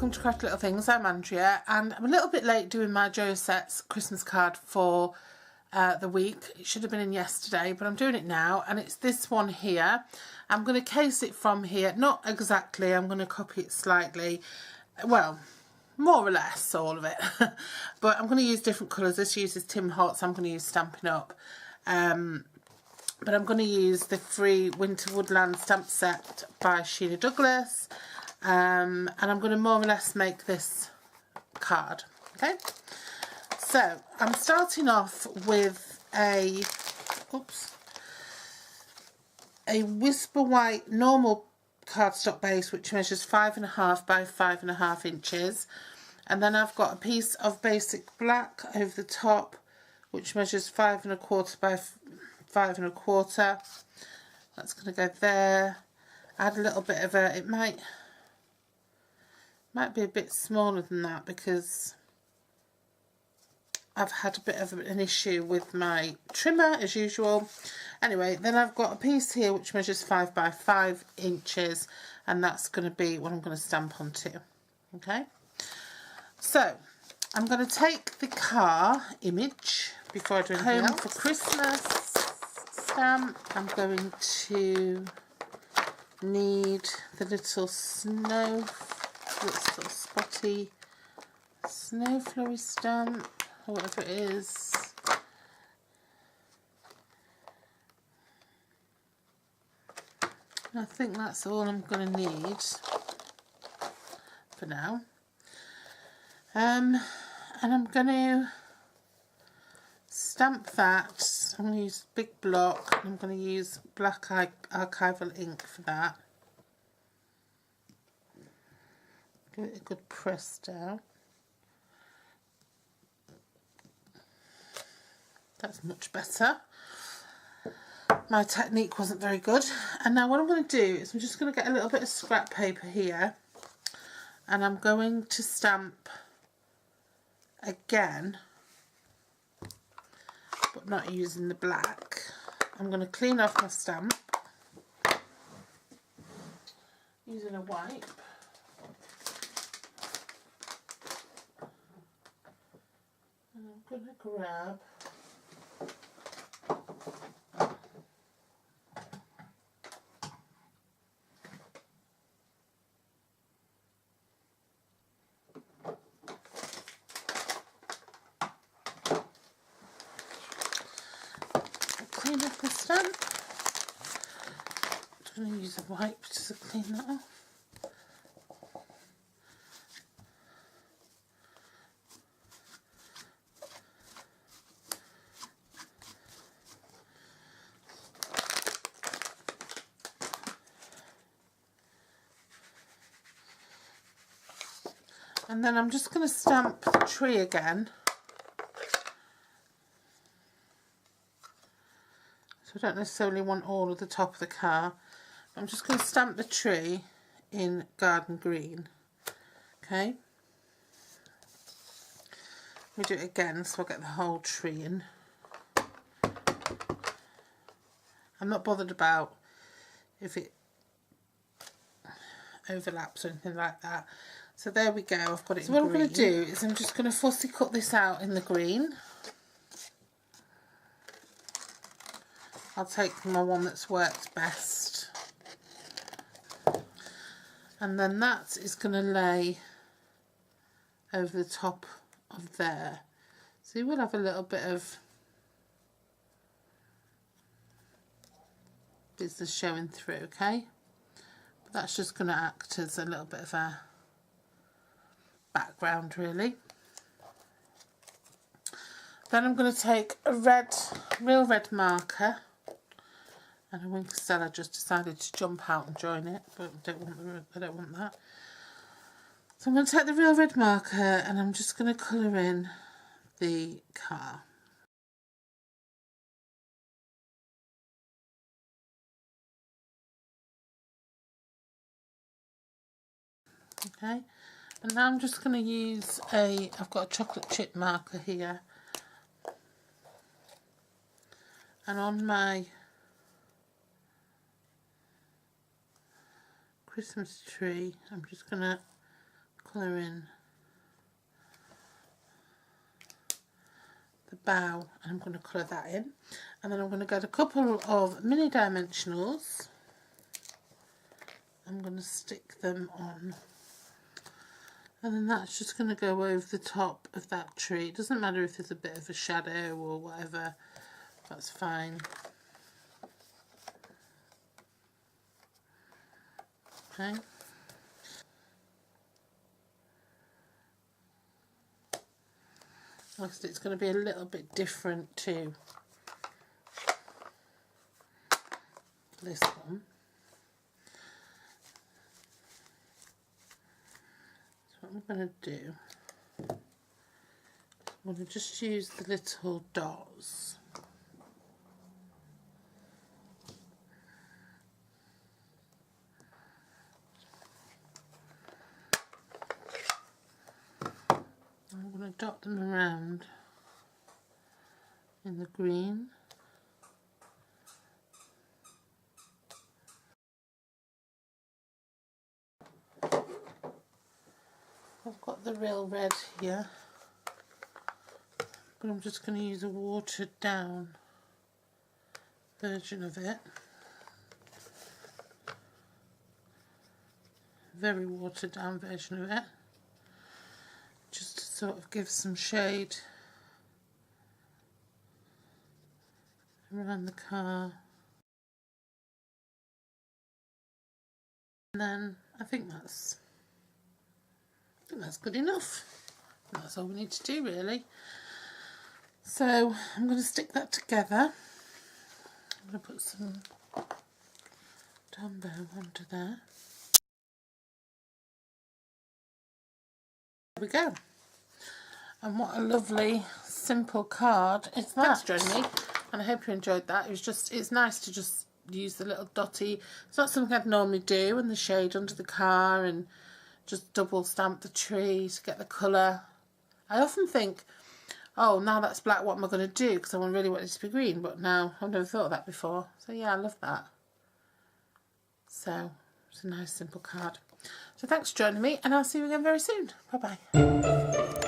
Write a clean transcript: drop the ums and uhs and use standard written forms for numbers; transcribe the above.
welcome to Craft Little Things. I'm Andrea and I'm a little bit late doing my Joyo Sets Christmas card for the week. It should have been in yesterday, but I'm doing it now, and it's this one here. I'm going to case it from here, not exactly, I'm going to copy it slightly, well, more or less all of it, but I'm going to use different colours. This uses Tim Holtz, I'm going to use Stampin' Up, but I'm going to use the free Winter Woodland stamp set by Sheila Douglas. And I'm going to more or less make this card. Okay, so I'm starting off with a Whisper White normal cardstock base, which measures 5.5 by 5.5 inches, and then I've got a piece of basic black over the top, which measures 5.25 by 5.25. That's going to go there. Add a little bit of a, it might be a bit smaller than that because I've had a bit of an issue with my trimmer as usual. Anyway, then I've got a piece here which measures 5 by 5 inches, and that's going to be what I'm going to stamp onto. Okay, so I'm going to take the car image before I do anything else. For Christmas stamp, I'm going to need the little snow, sort of spotty snow flurry stamp or whatever it is. I think that's all I'm going to need for now. And I'm going to stamp that. I'm going to use a big block. I'm going to use black archival ink for that. Give it a good press down. That's much better. My technique wasn't very good. And now what I'm going to do is I'm just going to get a little bit of scrap paper here, and I'm going to stamp again, but not using the black. I'm going to clean off my stamp using a wipe. And I'm going to grab clean off the stamp. I'm going to use a wipe just to clean that off. And then I'm just going to stamp the tree again. So I don't necessarily want all of the top of the car. I'm just going to stamp the tree in garden green. Okay. Let me do it again so I get the whole tree in. I'm not bothered about if it overlaps or anything like that. So there we go, I've got it in green. So what I'm going to do is I'm just going to fussy cut this out in the green. I'll take my one that's worked best. And then that is going to lay over the top of there. So you will have a little bit of business showing through, okay? But that's just going to act as a little bit of a background really. Then I'm going to take a real red marker, and a Winkstella just decided to jump out and join it, but I don't want that. So I'm going to take the real red marker and I'm just going to colour in the car. Okay. And now I'm just going to use I've got a chocolate chip marker here, and on my Christmas tree I'm just going to colour in the bow, and I'm going to colour that in, and then I'm going to get a couple of mini dimensionals. I'm going to stick them on, and then that's just going to go over the top of that tree. It doesn't matter if there's a bit of a shadow or whatever, that's fine. Okay. It's going to be a little bit different to this one. So what I'm going to do, I'm going to just use the little dots. I'm going to dot them around in the green. I've got the real red here, but I'm just going to use a watered down version of it. Very watered down version of it, just to sort of give some shade around the car. And then I think that's good enough. That's all we need to do, really. So I'm going to stick that together. I'm going to put some Dumbo onto there. There we go. And what a lovely simple card is that. Thanks, Jeremy, and I hope you enjoyed that. It's nice to just use the little dotty. It's not something I'd normally do, and the shade under the car, and just double stamp the tree to get the colour. I often think, oh, now that's black, what am I going to do? Because I really want it to be green, but now I've never thought of that before. So yeah, I love that. So it's a nice simple card. So thanks for joining me, and I'll see you again very soon. Bye bye.